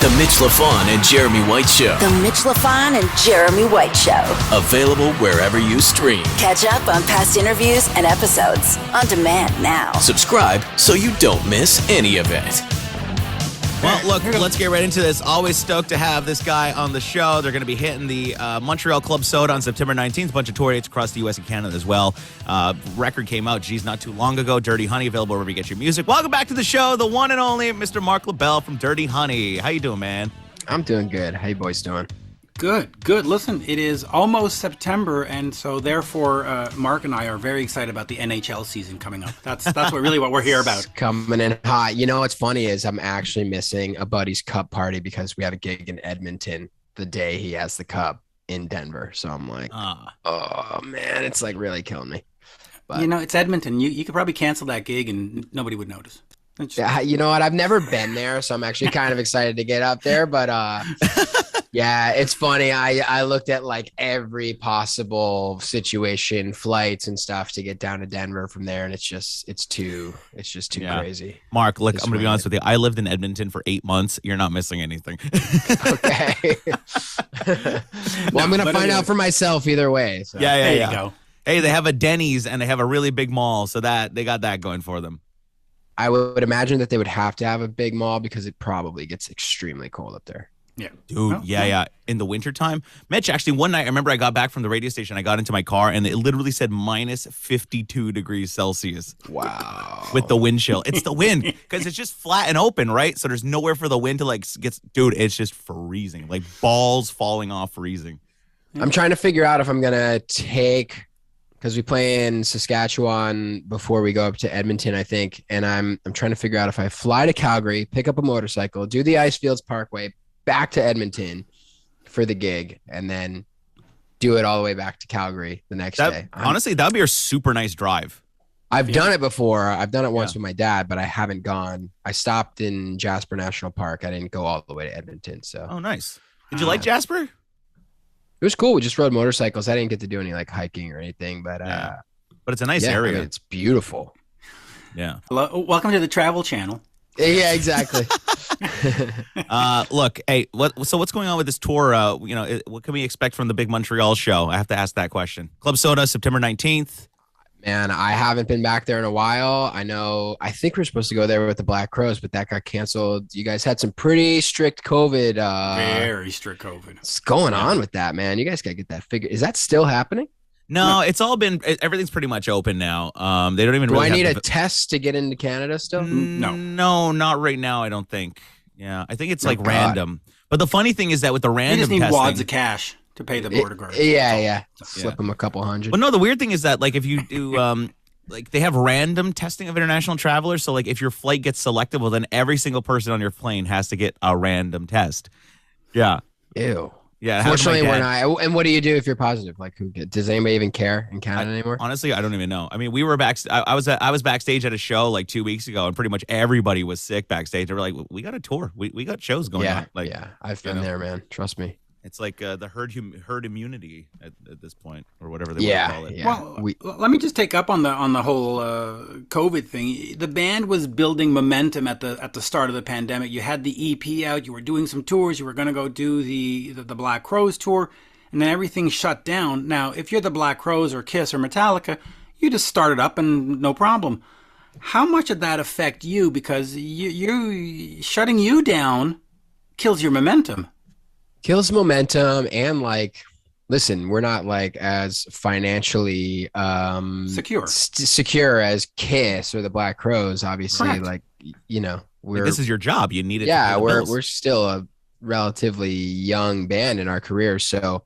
The Mitch Lafon and Jeremy White Show. The Mitch Lafon and Jeremy White Show. Available wherever you stream. Catch up on past interviews and episodes on demand now. Subscribe so you don't miss any of it. Well, look, let's get right into this. Always stoked to have this guy on the show. They're going to be hitting the Montreal Club Soda on September 19th. A bunch of tour dates across the U.S. and Canada as well. Record came out, not too long ago. Dirty Honey, available wherever you get your music. Welcome back to the show, the one and only Mr. Marc Labelle from Dirty Honey. How you doing, man? I'm doing good. How you boys doing? Good. Listen, it is almost September, and so therefore, Mark and I are very excited about the NHL season coming up. That's really what we're here about. It's coming in hot. You know what's funny is I'm actually missing a buddy's cup party because we have a gig in Edmonton the day he has the cup in Denver. So I'm like, oh man, it's like really killing me. But it's Edmonton. You could probably cancel that gig and nobody would notice. Yeah, you know what? I've never been there, so I'm actually kind of excited to get up there. But yeah, it's funny. I looked at like every possible situation, flights and stuff to get down to Denver from there, and it's just too crazy. Mark, look, I'm gonna be honest with you. I lived in Edmonton for 8 months. You're not missing anything. Okay. Well, I'm gonna find out for myself either way. So. Yeah. There you go. Hey, they have a Denny's and they have a really big mall, so that they got that going for them. I would imagine that they would have to have a big mall because it probably gets extremely cold up there. Yeah. Dude, yeah. In the wintertime. Mitch, actually, one night, I remember I got back from the radio station. I got into my car, and it literally said minus 52 degrees Celsius. Wow. With the wind chill. It's the wind, because it's just flat and open, right? So there's nowhere for the wind to, dude, it's just freezing. Like balls falling off freezing. I'm trying to figure out if I'm going to take... because we play in Saskatchewan before we go up to Edmonton, I think. And I'm trying to figure out if I fly to Calgary, pick up a motorcycle, do the Icefields Parkway, back to Edmonton for the gig, and then do it all the way back to Calgary the next day. Honestly, that would be a super nice drive. I've done it before. I've done it once with my dad, but I haven't gone. I stopped in Jasper National Park. I didn't go all the way to Edmonton. So. Oh, nice. Did you like Jasper? It was cool. We just rode motorcycles. I didn't get to do any like hiking or anything, but it's a nice area. I mean, it's beautiful. Yeah. Hello, welcome to the Travel Channel. Yeah, exactly. Look, hey, what's going on with this tour? What can we expect from the big Montreal show? I have to ask that question. Club Soda, September 19th. Man, I haven't been back there in a while. I think we're supposed to go there with the Black Crows, but that got canceled. You guys had some pretty strict COVID. Very strict COVID. What's going on with that, man? You guys got to get that figured. Is that still happening? No, it's all been, everything's pretty much open now. They don't even Do really I need have a test to get into Canada still? No, not right now, I don't think. Yeah, I think it's random. But the funny thing is that with the random You just need testing, wads of cash to pay the border guard. Yeah. Slip them a couple hundred. Well, no, the weird thing is that if you do they have random testing of international travelers. So if your flight gets selected, well, then every single person on your plane has to get a random test. Yeah. Ew. Yeah. Fortunately, we're not. And what do you do if you're positive? Does anybody even care in Canada anymore? Honestly, I don't even know. I mean, we were back. I was backstage at a show 2 weeks ago, and pretty much everybody was sick backstage. They were like, "We got a tour. We got shows going on." I've been there, man. Trust me. It's like the herd immunity at this point, or whatever they want to call it. Yeah. Well, let me just take up on the whole COVID thing. The band was building momentum at the start of the pandemic. You had the EP out. You were doing some tours. You were going to go do the Black Crowes tour, and then everything shut down. Now, if you're the Black Crowes or Kiss or Metallica, you just start it up and no problem. How much did that affect you? Because you shutting you down kills your momentum. Kills momentum, and listen, we're not as financially secure as Kiss or the Black Crowes. Obviously, Correct. this is your job. You need it. Yeah, we're still a relatively young band in our career, so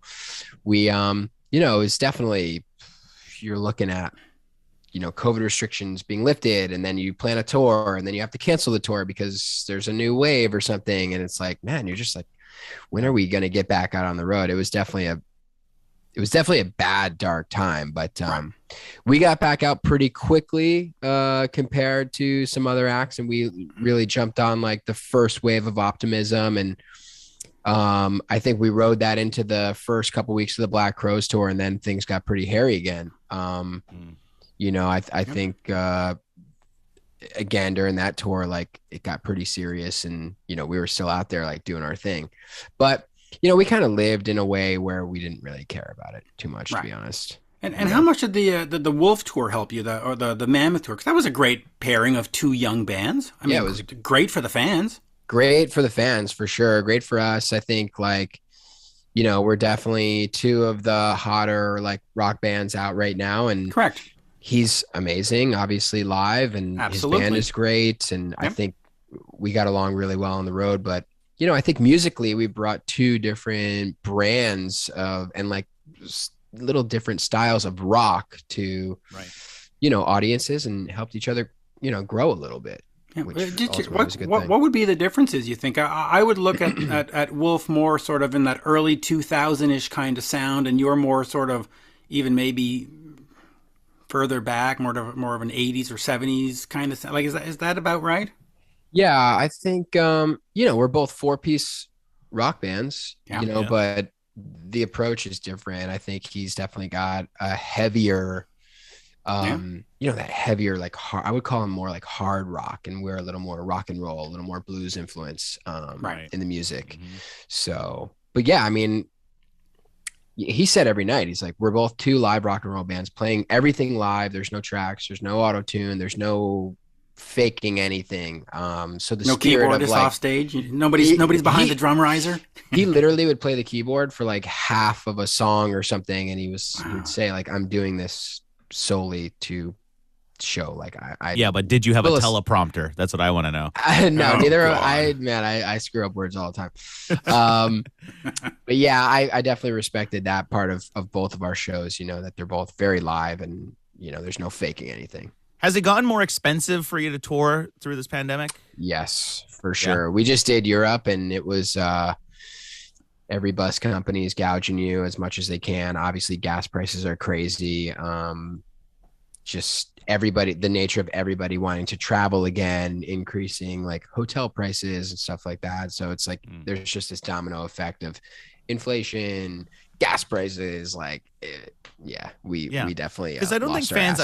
we it's definitely, you're looking at COVID restrictions being lifted, and then you plan a tour, and then you have to cancel the tour because there's a new wave or something, and it's like, man, you're just like, when are we going to get back out on the road? It was definitely a bad, dark time, but we got back out pretty quickly compared to some other acts, and we really jumped on the first wave of optimism, and I think we rode that into the first couple weeks of the Black Crowes tour, and then things got pretty hairy again. I think again, during that tour, like it got pretty serious and, we were still out there like doing our thing. But, we kind of lived in a way where we didn't really care about it too much, to be honest. And how much did the Wolf tour help you, or the Mammoth tour? Because that was a great pairing of two young bands. I mean, it was great for the fans. Great for the fans, for sure. Great for us. I think like, we're definitely two of the hotter like rock bands out right now. And correct. He's amazing, obviously live, and absolutely. His band is great. And I think we got along really well on the road. But, I think musically we brought two different brands and like little different styles of rock to, audiences, and helped each other, grow a little bit. Yeah. What would be the differences, you think? I would look at Wolf more sort of in that early 2000-ish kind of sound, and you're more sort of even maybe further back, more of an 80s or 70s kind of sound. Like, is that about right? Yeah, I think, we're both 4-piece rock bands, but the approach is different. I think he's definitely got a heavier, that heavier, like hard, I would call him more like hard rock, and we're a little more rock and roll, a little more blues influence in the music. Mm-hmm. So, but yeah, I mean, he said every night, he's like, we're both two live rock and roll bands playing everything live. There's no tracks, there's no auto tune, there's no faking anything. So the no keyboardist off stage. Nobody's behind the drum riser. He literally would play the keyboard for like half of a song or something, and he would say like, I'm doing this solely to show like I yeah, but did you have a teleprompter? That's what I want to know. No, neither. I screw up words all the time. But yeah, I definitely respected that part of both of our shows, that they're both very live, and there's no faking anything. Has it gotten more expensive for you to tour through this pandemic? Yes, for sure. Yeah. We just did Europe, and it was every bus company is gouging you as much as they can. Obviously, gas prices are crazy. Just everybody, the nature of everybody wanting to travel again, increasing like hotel prices and stuff like that. So it's like there's just this domino effect of inflation, gas prices. Like, we definitely because I don't think fans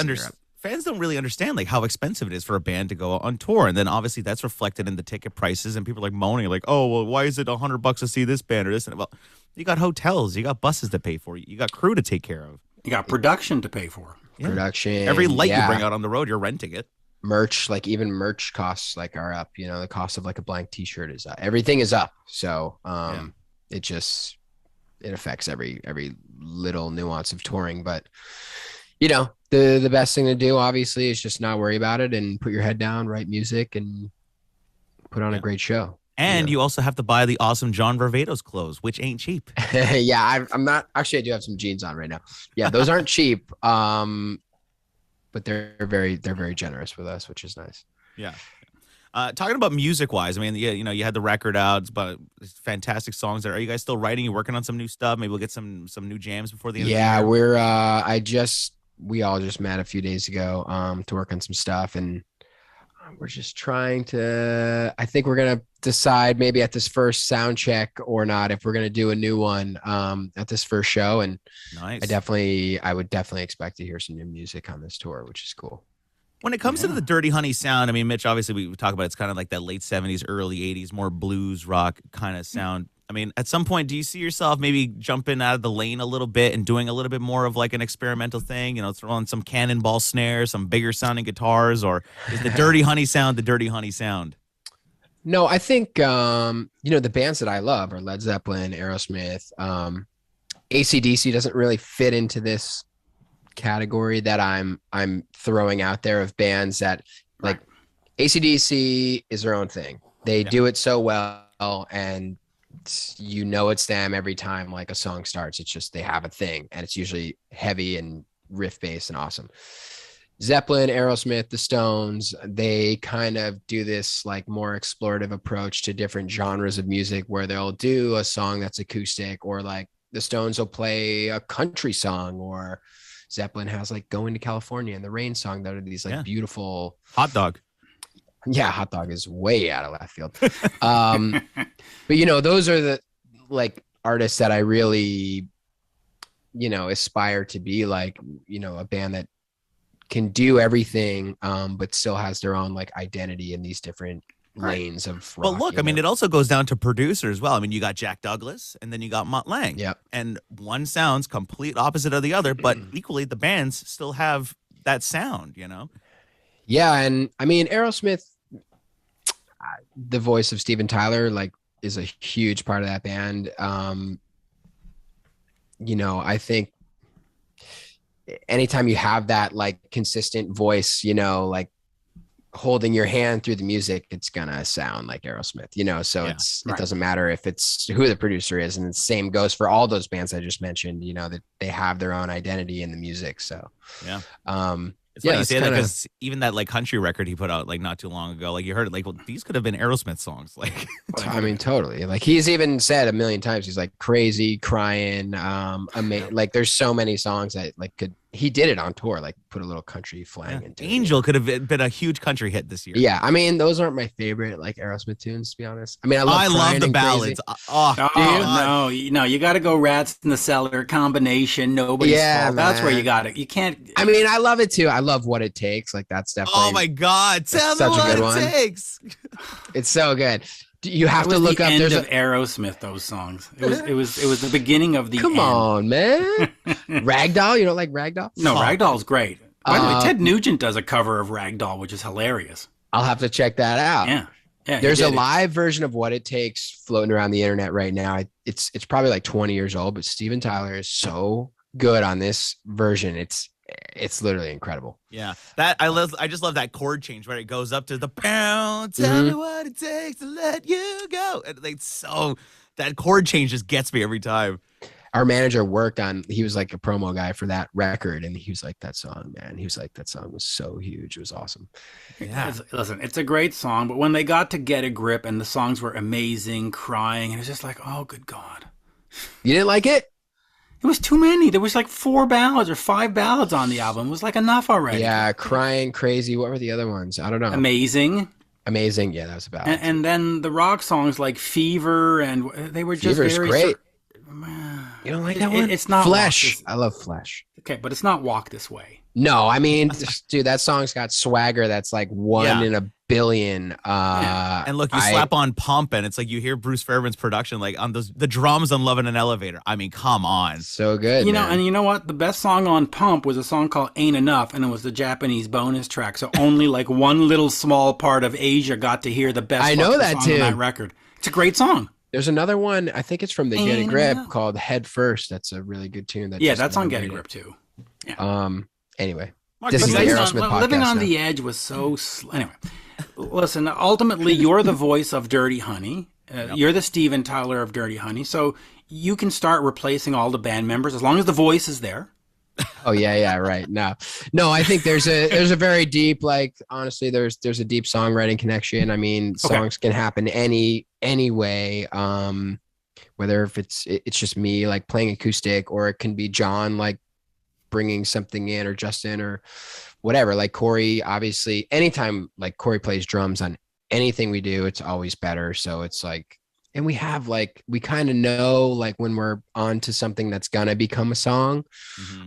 don't really understand like how expensive it is for a band to go on tour, and then obviously that's reflected in the ticket prices, and people are like moaning like, oh well, why is it $100 to see this band or this? And well, you got hotels, you got buses to pay for, you got crew to take care of, you got production to pay for. Yeah. Production, every light you bring out on the road, you're renting it. Merch, like even merch costs like are up. The cost of like a blank T-shirt is up. Everything is up. So it affects every little nuance of touring, but. The best thing to do, obviously, is just not worry about it and put your head down, write music, and put on a great show. And you also have to buy the awesome John Varvatos clothes, which ain't cheap. Yeah, I'm not. Actually, I do have some jeans on right now. Yeah, those aren't cheap, but they're very generous with us, which is nice. Yeah. Talking about music-wise, I mean, you had the record out, but fantastic songs there. Are you guys still writing? You working on some new stuff? Maybe we'll get some new jams before the end of the year? Yeah, we all just met a few days ago to work on some stuff, and we're just trying to, I think we're going to decide maybe at this first sound check or not if we're going to do a new one at this first show. And nice. I would definitely expect to hear some new music on this tour, which is cool. When it comes to the Dirty Honey sound, I mean, Mitch, obviously we talk about it's kind of like that late 70s, early 80s, more blues rock kind of sound. I mean, at some point, do you see yourself maybe jumping out of the lane a little bit and doing a little bit more of like an experimental thing, throwing some cannonball snares, some bigger sounding guitars, or is the Dirty Honey sound the Dirty Honey sound? No, I think, the bands that I love are Led Zeppelin, Aerosmith. AC/DC doesn't really fit into this category that I'm throwing out there of bands that like AC/DC is their own thing. They do it so well, and it's them every time like a song starts. It's just they have a thing, and it's usually heavy and riff based and awesome. Zeppelin, Aerosmith, the Stones, they kind of do this like more explorative approach to different genres of music where they'll do a song that's acoustic, or like the Stones will play a country song, or Zeppelin has like Going to California and the Rain song that are these like beautiful. Hot Dog. Yeah, Hot Dog is way out of left field. But those are the like artists that I really, aspire to be like, a band that can do everything, but still has their own like identity in these different lanes of rock. But look, I mean, it also goes down to producer as well. I mean, you got Jack Douglas and then you got Mutt Lange. Yep. And one sounds complete opposite of the other, but equally the bands still have that sound, you know? Yeah. And I mean, Aerosmith, the voice of Steven Tyler, like, is a huge part of that band. You know, I think anytime you have that like consistent voice, you know, like holding your hand through the music, it's gonna sound like Aerosmith, you know. So it doesn't matter if it's who the producer is, and the same goes for all those bands I just mentioned, you know, that they have their own identity in the music. So yeah. It's yeah, funny you say that, kinda, because even that like country record he put out like not too long ago, like you heard it, like, well, these could have been Aerosmith songs. Like, I mean, totally. Like he's even said a million times, he's like Crazy, Crying, like there's so many songs that like he did it on tour, like put a little country flang into Angel could have been a huge country hit this year. Yeah, I mean, those aren't my favorite like Aerosmith tunes, to be honest. I mean, I love the ballads. No, you got to go Rats in the Cellar combination. Nobody's fault. That's where you got it. You can't. I mean, I love it too. I love What It Takes. Like that's definitely. Oh my God! Tell me what it takes. It's so good. You have to look up. There's of Aerosmith. Those songs. It was the beginning of the. Come on, man. Ragdoll. You don't like Ragdoll? No, Ragdoll's great. By the way, Ted Nugent does a cover of Ragdoll, which is hilarious. I'll have to check that out. Yeah. There's a live version of What It Takes floating around the internet right now. It's probably like 20 years old, but Steven Tyler is so good on this version. It's literally incredible. Yeah, I just love that chord change where it goes up to the pound. Tell me what it takes to let you go. And like, so that chord change just gets me every time. Our manager he was like a promo guy for that record, and he was like, that song, man. He was like, that song was so huge. It was awesome. Yeah. Listen, it's a great song, but when they got to Get a Grip and the songs were amazing, crying, and it was just like, oh, good God. You didn't like it? It was too many. There was like 4 ballads or 5 ballads on the album. It was like enough already. Yeah, Crying, Crazy. What were the other ones? I don't know. Amazing. Yeah, that was a ballad. And then the rock songs like Fever, and they were just Fever's very great. You don't like that one? It's not Flesh. I love Flesh. Okay, but it's not Walk This Way. No, I mean, dude, that song's got swagger that's like one in a billion. And look, you slap on Pump, and it's like you hear Bruce Fairbairn's production, like on the drums on Love in an Elevator. I mean, come on. So good. And you know what? The best song on Pump was a song called Ain't Enough, and it was the Japanese bonus track. So only like one little small part of Asia got to hear the best I know that song too. on that record. It's a great song. There's another one, I think it's from the Get a Grip, called Head First. That's a really good tune. That's on Get a Grip too. Yeah. Anyway. This is the Aerosmith podcast. Living on the Edge was so... Anyway, listen, ultimately, you're the voice of Dirty Honey. You're the Steven Tyler of Dirty Honey. So you can start replacing all the band members as long as the voice is there. Oh, yeah, right. No, I think there's a very deep, like, honestly, there's a deep songwriting connection. I mean, songs can happen any way, whether if it's just me, like, playing acoustic, or it can be John, like, bringing something in, or Justin, or whatever. Like Corey, obviously, anytime like Corey plays drums on anything we do, it's always better. So it's like, and we kind of know like when we're on to something that's gonna become a song.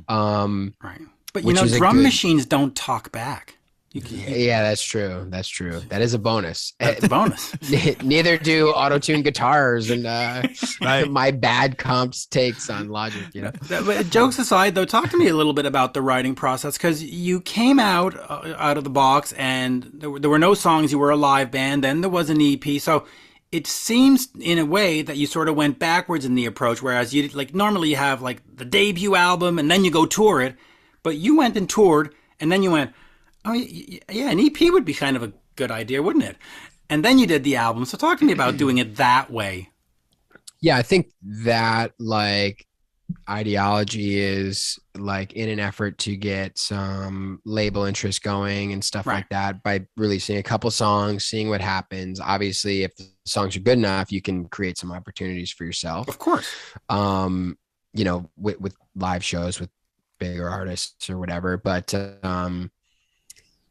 Right. But you know, drum machines don't talk back. Yeah, that's true. That is a bonus. That's a bonus. Neither do auto-tune guitars and my bad comps takes on Logic. You know. But jokes aside, though, talk to me a little bit about the writing process, because you came out of the box and there were no songs. You were a live band. Then there was an EP. So it seems in a way that you sort of went backwards in the approach, whereas you like normally you have like the debut album and then you go tour it, but you went and toured and then you went, oh, yeah, an EP would be kind of a good idea, wouldn't it? And then you did the album. So talk to me about doing it that way. Yeah, I think that like ideology is like in an effort to get some label interest going and stuff like that by releasing a couple songs, seeing what happens. Obviously, if the songs are good enough, you can create some opportunities for yourself. Of course. You know, with live shows with bigger artists or whatever. But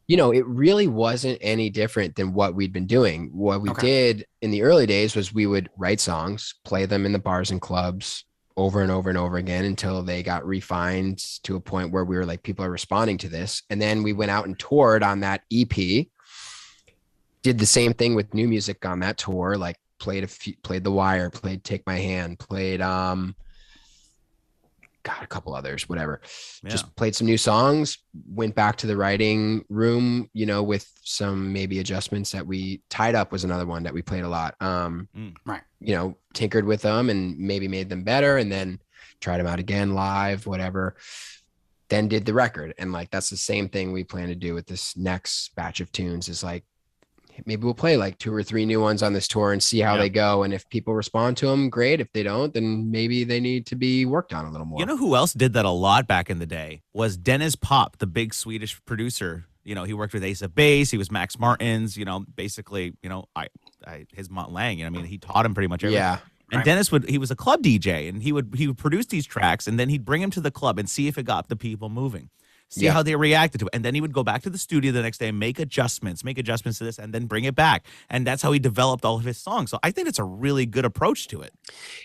you know, it really wasn't any different than what we'd been doing. What we did in the early days was we would write songs, play them in the bars and clubs, over and over and over again until they got refined to a point where we were like, people are responding to this. And then we went out and toured on that EP, did the same thing with new music on that tour, like played The Wire, played Take My Hand, played, a couple others, whatever. Yeah. Just played some new songs, went back to the writing room, with some maybe adjustments that we Tied Up was another one that we played a lot. Right. Tinkered with them and maybe made them better, and then tried them out again live, whatever. Then did the record. And like, that's the same thing we plan to do with this next batch of tunes, is like, maybe we'll play like 2 or 3 new ones on this tour and see how they go. And if people respond to them, great. If they don't, then maybe they need to be worked on a little more. You know who else did that a lot back in the day was Dennis Pop, the big Swedish producer. He worked with Ace of Base. He was Max Martin's, basically, his Mont Lang. He taught him pretty much everything. Yeah. And Dennis he was a club DJ, and he would produce these tracks, and then he'd bring them to the club and see if it got the people moving. See how they reacted to it. And then he would go back to the studio the next day and make adjustments to this, and then bring it back. And that's how he developed all of his songs. So I think it's a really good approach to it.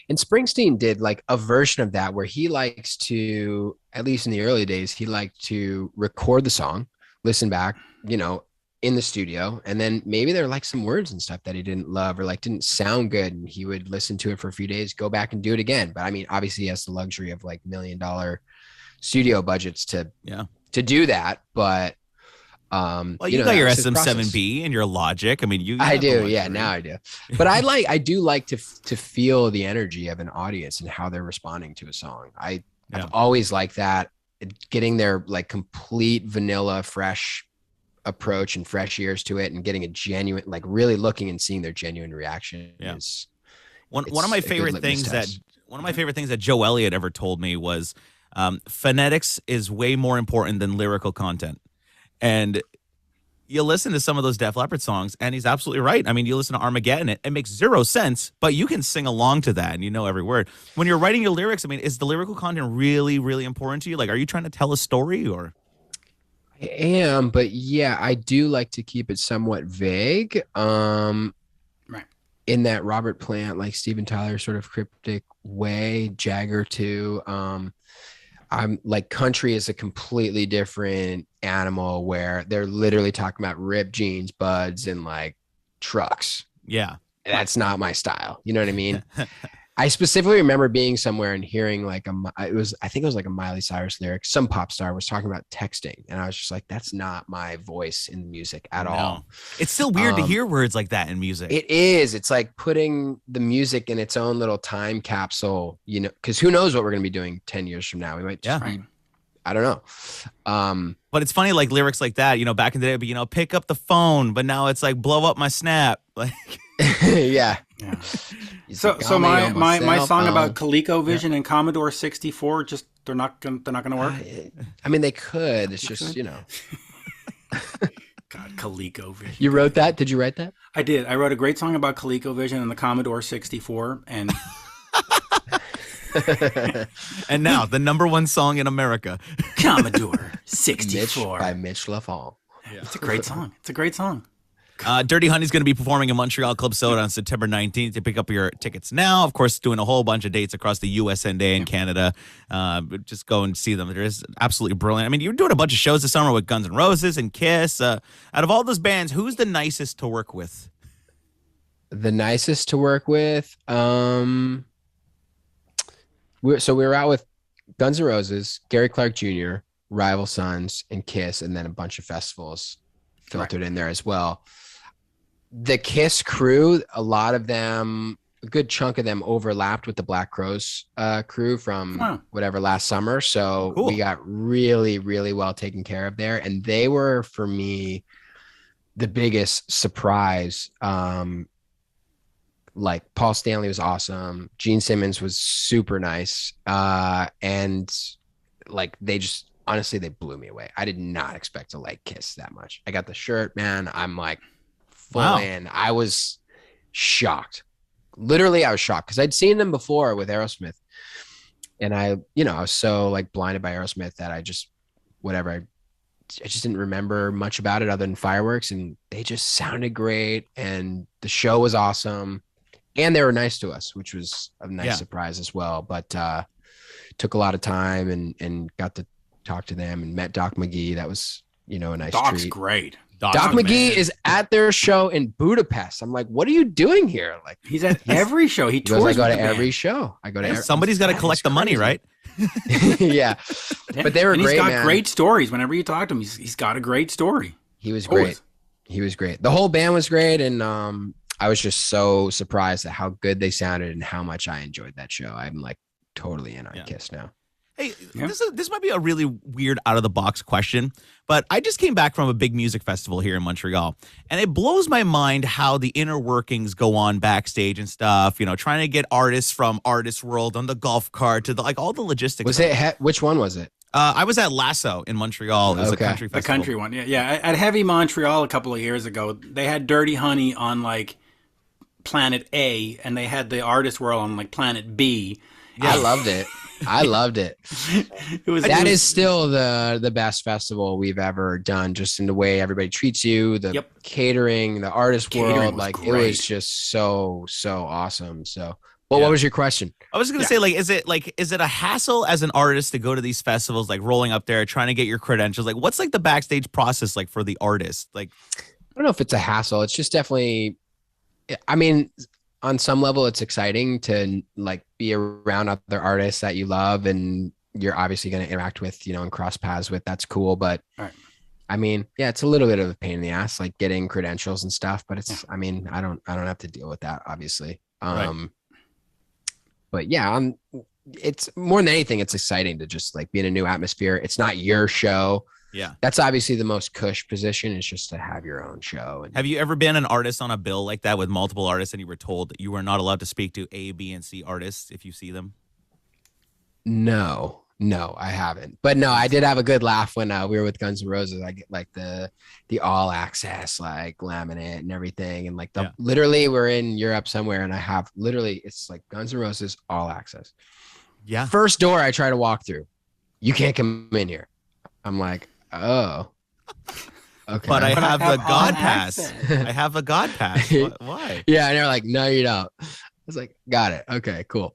And Springsteen did like a version of that where he likes to, at least in the early days, he liked to record the song, listen back, in the studio. And then maybe there were like some words and stuff that he didn't love or like didn't sound good. And he would listen to it for a few days, go back and do it again. But obviously he has the luxury of like $1 million studio budgets to do that, but you got your SM7B and your Logic. I do, now I do. But I do like to feel the energy of an audience and how they're responding to a song. I've always liked that, getting their like complete vanilla fresh approach and fresh ears to it, and getting a genuine, like really looking and seeing their genuine reaction. Is one of my favorite things that Joe Elliott ever told me was, phonetics is way more important than lyrical content. And you listen to some of those Def Leppard songs, and he's absolutely right. You listen to Armageddon, it makes zero sense, but you can sing along to that and you know every word. When you're writing your lyrics, is the lyrical content really, really important to you? Like, are you trying to tell a story or? I am, but yeah, I do like to keep it somewhat vague. Right. In that Robert Plant, like Steven Tyler sort of cryptic way, Jagger too. I'm like, country is a completely different animal where they're literally talking about ripped jeans, buds, and like trucks. Yeah. That's not my style. You know what I mean? I specifically remember being somewhere and hearing like I think it was like a Miley Cyrus lyric. Some pop star was talking about texting, and I was just like, that's not my voice in music at all. It's still weird to hear words like that in music. It is. It's like putting the music in its own little time capsule, because who knows what we're going to be doing 10 years from now. We might just be, I don't know. But it's funny, like lyrics like that, back in the day, it'd be, pick up the phone, but now it's like blow up my snap. Like, yeah. So my song about ColecoVision and Commodore 64, just they're not gonna work. They could. It's just God, ColecoVision. You wrote that? Did you write that? I did. I wrote a great song about ColecoVision and the Commodore 64, and and now the #1 song in America, Commodore 64 by Mitch Lafon. Yeah. It's a great song. It's a great song. Dirty Honey's going to be performing in Montreal Club Soda on September 19th. To pick up your tickets now, of course, doing a whole bunch of dates across the US and Canada. Just go and see them. They're just absolutely brilliant. You're doing a bunch of shows this summer with Guns N' Roses and Kiss. Out of all those bands, who's the nicest to work with? The nicest to work with? We were out with Guns N' Roses, Gary Clark Jr., Rival Sons, and Kiss, and then a bunch of festivals filtered in there as well. The Kiss crew, a lot of them, a good chunk of them overlapped with the Black Crowes crew from whatever last summer. So we got really, really well taken care of there. And they were, for me, the biggest surprise. Like Paul Stanley was awesome. Gene Simmons was super nice. And like, they just, honestly, they blew me away. I did not expect to like Kiss that much. I got the shirt, man. I'm like full in. I was shocked. Literally, I was shocked because I'd seen them before with Aerosmith. And I was so like blinded by Aerosmith that I just didn't remember much about it other than fireworks. And they just sounded great. And the show was awesome. and they were nice to us, which was a nice surprise as well. But took a lot of time and got to talk to them and met Doc McGee. That was, a nice Doc's treat. great. Doc McGee is at their show in Budapest. I'm like, what are you doing here? Like, he's at every show. He tours. I go to every show. Somebody's got to collect the money, right? Yeah. But they were great. He's got man. great stories. Whenever you talk to him, he's got a great story. He was great. He was great. The whole band was great, and I was just so surprised at how good they sounded and how much I enjoyed that show. I'm like totally in on Kiss now. Hey, this might be a really weird out of the box question, but I just came back from a big music festival here in Montreal, and it blows my mind how the inner workings go on backstage and stuff. Trying to get artists from Artist World on the golf cart to all the logistics. Which one was it? I was at Lasso in Montreal. It was a country festival. The country one, yeah. At Heavy Montreal a couple of years ago, they had Dirty Honey on like Planet A, and they had the Artist World on like Planet B. Yeah. I loved it. That is still the best festival we've ever done, just in the way everybody treats you, the catering, the Artist World. Like great. It was just so awesome. So, what was your question? I was going to say, is it a hassle as an artist to go to these festivals, like rolling up there, trying to get your credentials? Like, what's like the backstage process like for the artist? Like, I don't know if it's a hassle. It's just definitely, I mean, on some level, it's exciting to like be around other artists that you love and you're obviously going to interact with, and cross paths with. That's cool. But I mean, it's a little bit of a pain in the ass, like getting credentials and stuff. But it's, I mean, I don't have to deal with that, obviously. But it's more than anything, it's exciting to just like be in a new atmosphere. It's not your show. Yeah. That's obviously the most cush position, is just to have your own show. And have you ever been an artist on a bill like that with multiple artists and you were told that you were not allowed to speak to A, B, and C artists if you see them? No, I haven't. But no, I did have a good laugh when we were with Guns N' Roses. I get like the all access, like laminate and everything. And like literally we're in Europe somewhere and I have it's like Guns N' Roses all access. Yeah. First door I try to walk through. You can't come in here. I'm like, oh, okay. But I have the God pass. I have a God pass. Why? Yeah. And they're like, no, you don't. I was like, got it. Okay, cool.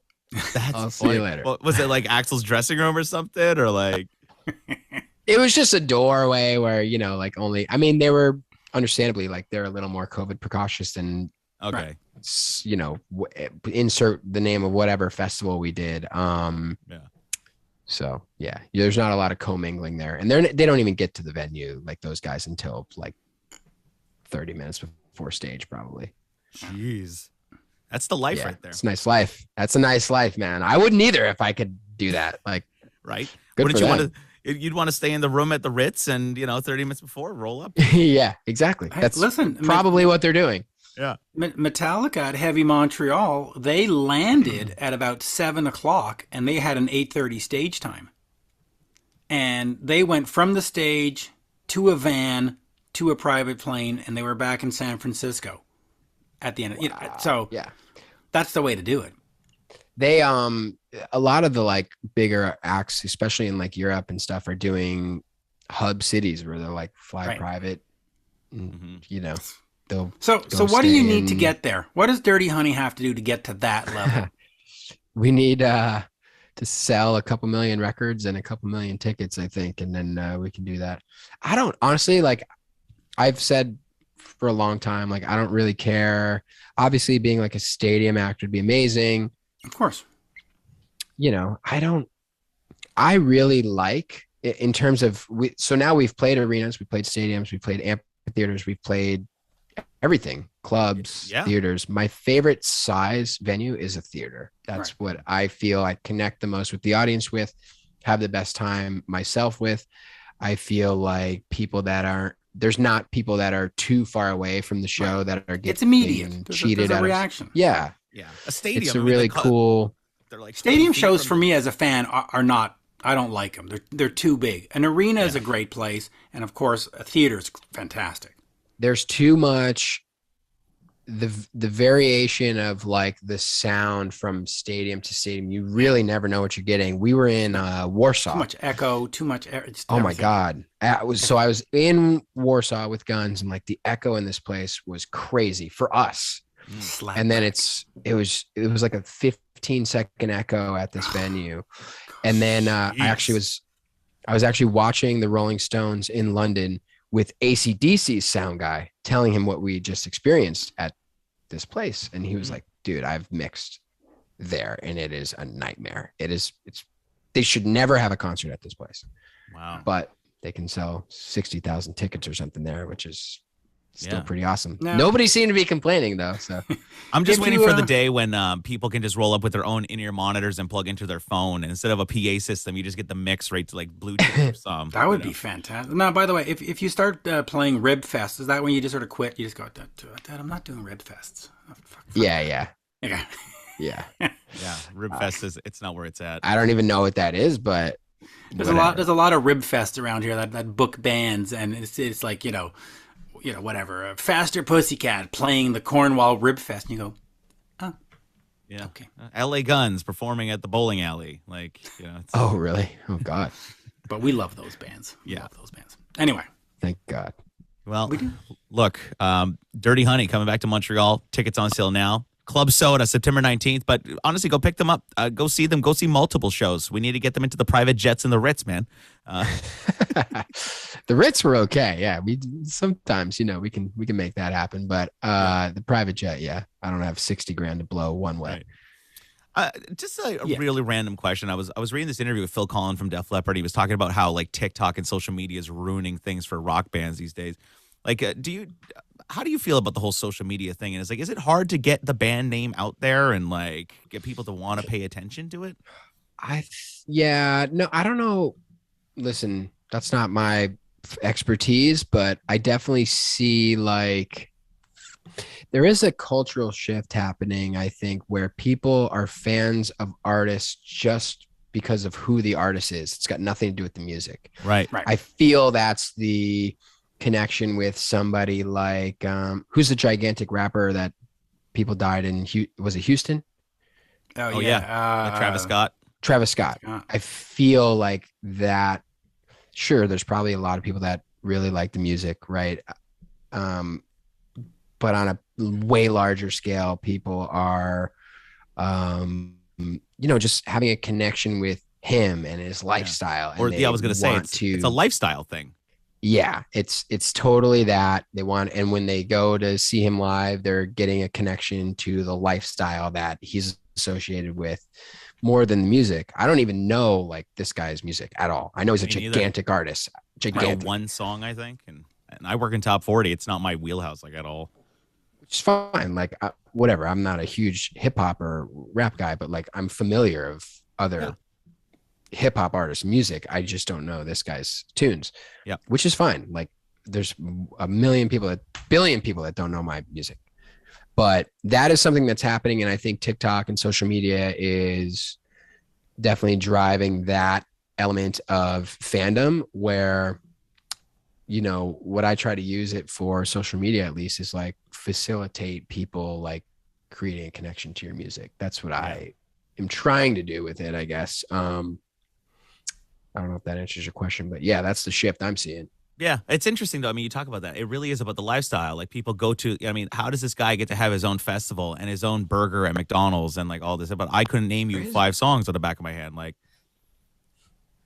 I'll see you later. Was it like Axl's dressing room or something, or like? It was just a doorway where, they were understandably like they're a little more COVID precautious than, insert the name of whatever festival we did. So there's not a lot of commingling there, and they don't even get to the venue like those guys until like 30 minutes before stage, probably. Jeez, that's the life right there. It's a nice life. That's a nice life, man. I wouldn't either if I could do that. Like, right? Wouldn't you want to? You'd want to stay in the room at the Ritz and 30 minutes before roll up. Yeah, exactly. Hey, that's probably what they're doing. Yeah. Metallica at Heavy Montreal, they landed at about 7:00 and they had an 8:30 stage time. And they went from the stage to a van to a private plane, and they were back in San Francisco at the end. So that's the way to do it. They a lot of the like bigger acts, especially in like Europe and stuff, are doing hub cities where they're like fly private. And, So what do you need to get there? What does Dirty Honey have to do to get to that level? We need to sell a couple million records and a couple million tickets, I think, and then we can do that. I don't honestly, like I've said for a long time, like I don't really care. Obviously, being like a stadium act would be amazing. Of course. I really like in terms of so now we've played arenas, we played stadiums, we played amphitheaters, we've played everything, clubs, theaters. My favorite size venue is a theater. That's what I feel I connect the most with the audience with, have the best time myself with. I feel like there's not people that are too far away from the show that are getting it's immediate. cheated there's out a reaction. Yeah. A stadium. It's a really cool. They're like stadium shows for me as a fan are not. I don't like them. They're too big. An arena is a great place, and of course, a theater is fantastic. There's too much the variation of like the sound from stadium to stadium. You really never know what you're getting. We were in Warsaw. Too much echo, too much air. Oh my God. I was in Warsaw with Guns, and like the echo in this place was crazy for us. Slap and then back. it was like a 15-second echo at this venue, and then I was actually watching the Rolling Stones in London with AC/DC's sound guy, telling him what we just experienced at this place, and he was like, "Dude, I've mixed there, and it is a nightmare. It's they should never have a concert at this place." Wow. But they can sell 60,000 tickets or something there, which is still pretty awesome. No. Nobody seemed to be complaining though. So I'm just If waiting you, for the day when people can just roll up with their own in-ear monitors and plug into their phone. And instead of a PA system, you just get the mix right to like Bluetooth or something. That would be fantastic. Now, by the way, if you start playing Rib Fest, is that when you just sort of quit? You just go, Dad, I'm not doing Rib Fests. Oh, fuck. yeah. Yeah. Yeah. Yeah, Ribfest is it's not where it's at. I don't even know what that is, but There's a lot of Rib Fest around here that book bands, and it's like, whatever, Faster Pussycat playing the Cornwall Rib Fest, and you go, Yeah. okay. LA Guns performing at the bowling alley. Like, it's, Oh, really? Oh, God. but we love those bands. We Yeah. love those bands. Anyway, Thank God. well, look, Dirty Honey coming back to Montreal. Tickets on sale now. Club Soda, September 19th. But honestly, go pick them up. Go see them. Go see multiple shows. We need to get them into the private jets and the Ritz, man. The Ritz were okay. Yeah. We sometimes, we can make that happen. But the private jet, yeah. I don't have 60 grand to blow one way. Right. Just a really random question. I was reading this interview with Phil Collins from Def Leppard. He was talking about how like TikTok and social media is ruining things for rock bands these days. Like, how do you feel about the whole social media thing? And it's like, is it hard to get the band name out there and like get people to want to pay attention to it? No, I don't know. Listen, that's not my expertise, but I definitely see like there is a cultural shift happening, I think, where people are fans of artists just because of who the artist is. It's got nothing to do with the music. Right. I feel that's the connection with somebody like who's the gigantic rapper that people died in? Was it Houston? Oh yeah. Travis Scott. Travis Scott. I feel like that. Sure, there's probably a lot of people that really like the music, right? But on a way larger scale, people are, just having a connection with him and his lifestyle. Or and I was going to say it's a lifestyle thing. Yeah, it's totally that they want. And when they go to see him live, they're getting a connection to the lifestyle that he's associated with more than the music. I don't even know like this guy's music at all. I know he's a gigantic artist. Gigantic. One song, I think. And I work in top 40. It's not my wheelhouse like at all. Which is fine. Like whatever. I'm not a huge hip hop or rap guy, but like I'm familiar of other hip hop artists' music. I just don't know this guy's tunes. Yeah. Which is fine. Like there's a billion people that don't know my music. But that is something that's happening. And I think TikTok and social media is definitely driving that element of fandom where, what I try to use it for, social media at least, is like facilitate people like creating a connection to your music. That's what I am trying to do with it, I guess. I don't know if that answers your question, but yeah, that's the shift I'm seeing. Yeah, it's interesting though. I mean, you talk about that. It really is about the lifestyle. Like people go to, how does this guy get to have his own festival and his own burger at McDonald's and like all this? But I couldn't name you 5 songs on the back of my hand. Like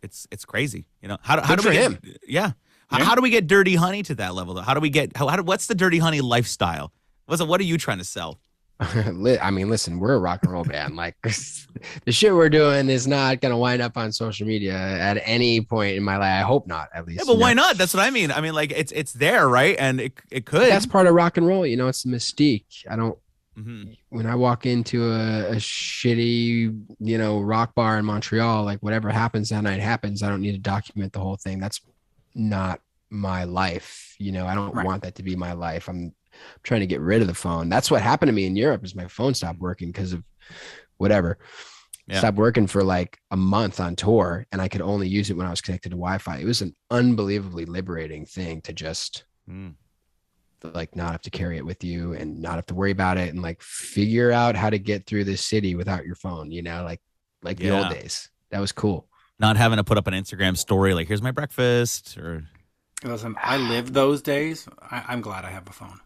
it's crazy. How do we him? Yeah. How do we get Dirty Honey to that level though? How do we get, what's the Dirty Honey lifestyle? What are you trying to sell? I mean, listen, we're a rock and roll band. Like the shit we're doing is not going to wind up on social media at any point in my life. I hope not, at least. Yeah, but why not? That's what I mean. I mean, like it's there, right? And it could. That's part of rock and roll. It's the mystique. I don't, Mm-hmm. When I walk into a shitty, rock bar in Montreal, like whatever happens that night happens. I don't need to document the whole thing. That's not my life. I don't want that to be my life. I'm trying to get rid of the phone. That's what happened to me in Europe is my phone stopped working because of whatever. Stopped working for like a month on tour and I could only use it when I was connected to Wi-Fi. It was an unbelievably liberating thing to just like not have to carry it with you and not have to worry about it and like figure out how to get through this city without your phone, like the old days. That was cool. Not having to put up an Instagram story like, here's my breakfast or... Listen, I lived those days. I'm glad I have a phone.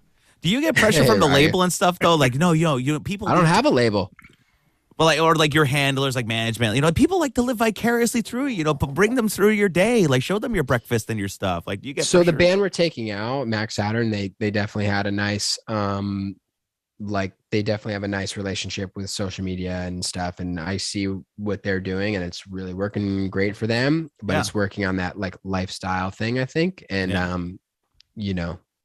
Do you get pressure from the label and stuff though? Like, no, people. I don't have a label. Well, or like your handlers, like management. People like to live vicariously through you. But bring them through your day. Like, show them your breakfast and your stuff. Like, do you get So pressure? the band we're taking out, Max Saturn, they definitely had a nice they definitely have a nice relationship with social media and stuff, and I see what they're doing and it's really working great for them, but it's working on that like lifestyle thing, I think. And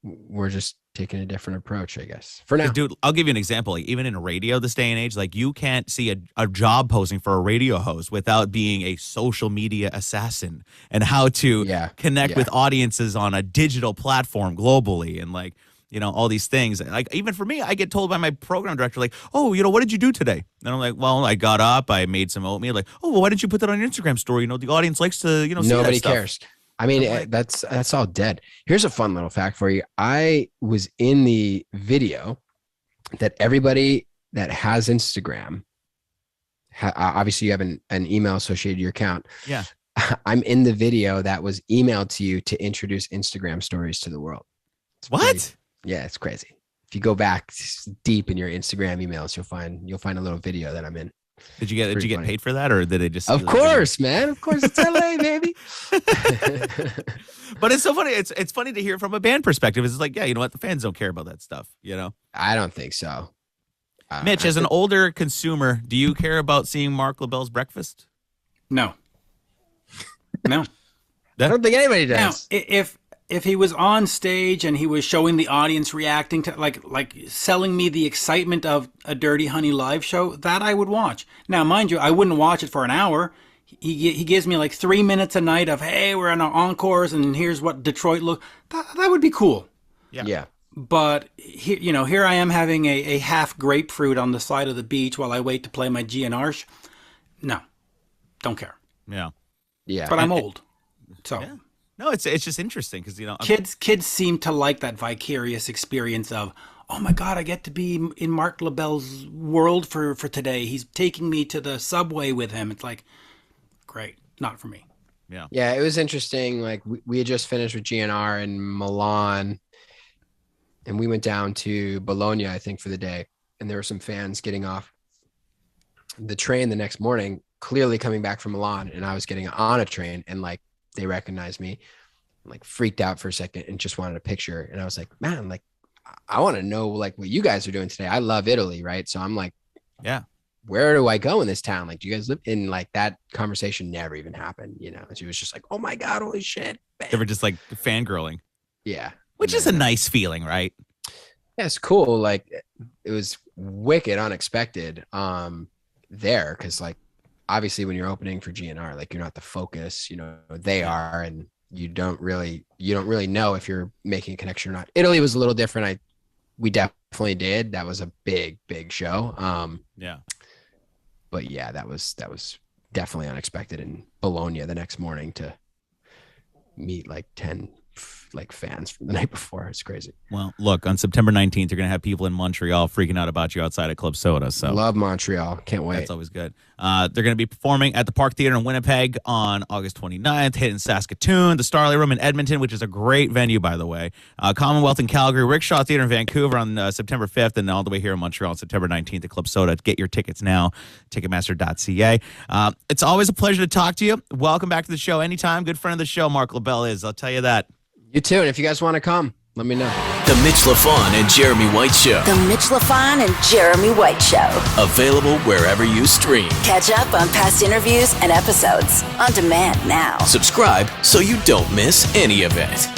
we're just taking a different approach, I guess, for now. Dude, I'll give you an example. Like, even in radio this day and age, like you can't see a job posting for a radio host without being a social media assassin and how to connect with audiences on a digital platform globally and like, all these things. Like, even for me, I get told by my program director, like, oh, what did you do today? And I'm like, well, I got up, I made some oatmeal. Like, oh, well, why didn't you put that on your Instagram story? The audience likes to, see nobody that stuff. cares. I mean, that's all dead. Here's a fun little fact for you. I was in the video that everybody that has Instagram, obviously you have an email associated to your account. Yeah. I'm in the video that was emailed to you to introduce Instagram stories to the world. What? Yeah, it's crazy. If you go back deep in your Instagram emails, you'll find a little video that I'm in. Did you get paid for that, or did they just? Of course, man. Of course, it's LA, baby. But it's so funny. It's funny to hear from a band perspective. It's like, you know what? The fans don't care about that stuff. I don't think so. Mitch, as an older consumer, do you care about seeing Marc Labelle's breakfast? No. No. I don't think anybody does. Now, if he was on stage and he was showing the audience reacting to like selling me the excitement of a Dirty Honey live show, that I would watch. Now, mind you, I wouldn't watch it for an hour. He gives me like 3 minutes a night of, hey, we're on our encores and here's what Detroit look. That would be cool. Yeah. But here I am having a half grapefruit on the side of the beach while I wait to play my GNR. No, don't care. Yeah. But I'm old, so. Yeah. No, it's just interesting because kids seem to like that vicarious experience of, oh my God, I get to be in Marc Labelle's world for today. He's taking me to the subway with him. It's like, great, not for me. Yeah, it was interesting. Like we had just finished with GNR in Milan, and we went down to Bologna, I think, for the day, and there were some fans getting off the train the next morning, clearly coming back from Milan, and I was getting on a train, and like they recognized me, like freaked out for a second and just wanted a picture. And I was like, man, like I want to know like what you guys are doing today. I love Italy, right? So I'm like, where do I go in this town? Like, do you guys live in? Like that conversation never even happened, And she was just like, oh my God, holy shit. They were just like fangirling. Yeah. Which is a nice feeling, right? Yeah, it's cool. Like it was wicked unexpected there. Cause like, obviously when you're opening for GNR, like you're not the focus, they are, and you don't really know if you're making a connection or not. Italy was a little different. We definitely did. That was a big show. But yeah, that was definitely unexpected in Bologna the next morning to meet like 10 like fans from the night before. It's crazy. Well, look, on September 19th, you're going to have people in Montreal freaking out about you outside of Club Soda. So love Montreal. Can't wait. That's always good. They're going to be performing at the Park Theater in Winnipeg on August 29th, hitting Saskatoon, the Starlight Room in Edmonton, which is a great venue, by the way. Commonwealth in Calgary, Rickshaw Theater in Vancouver on September 5th, and all the way here in Montreal on September 19th at Club Soda. Get your tickets now, ticketmaster.ca. It's always a pleasure to talk to you. Welcome back to the show anytime. Good friend of the show, Marc Labelle is. I'll tell you that. You too. And if you guys want to come, let me know. The Mitch Lafon and Jeremy White Show. The Mitch Lafon and Jeremy White Show. Available wherever you stream. Catch up on past interviews and episodes on demand now. Subscribe so you don't miss any of it.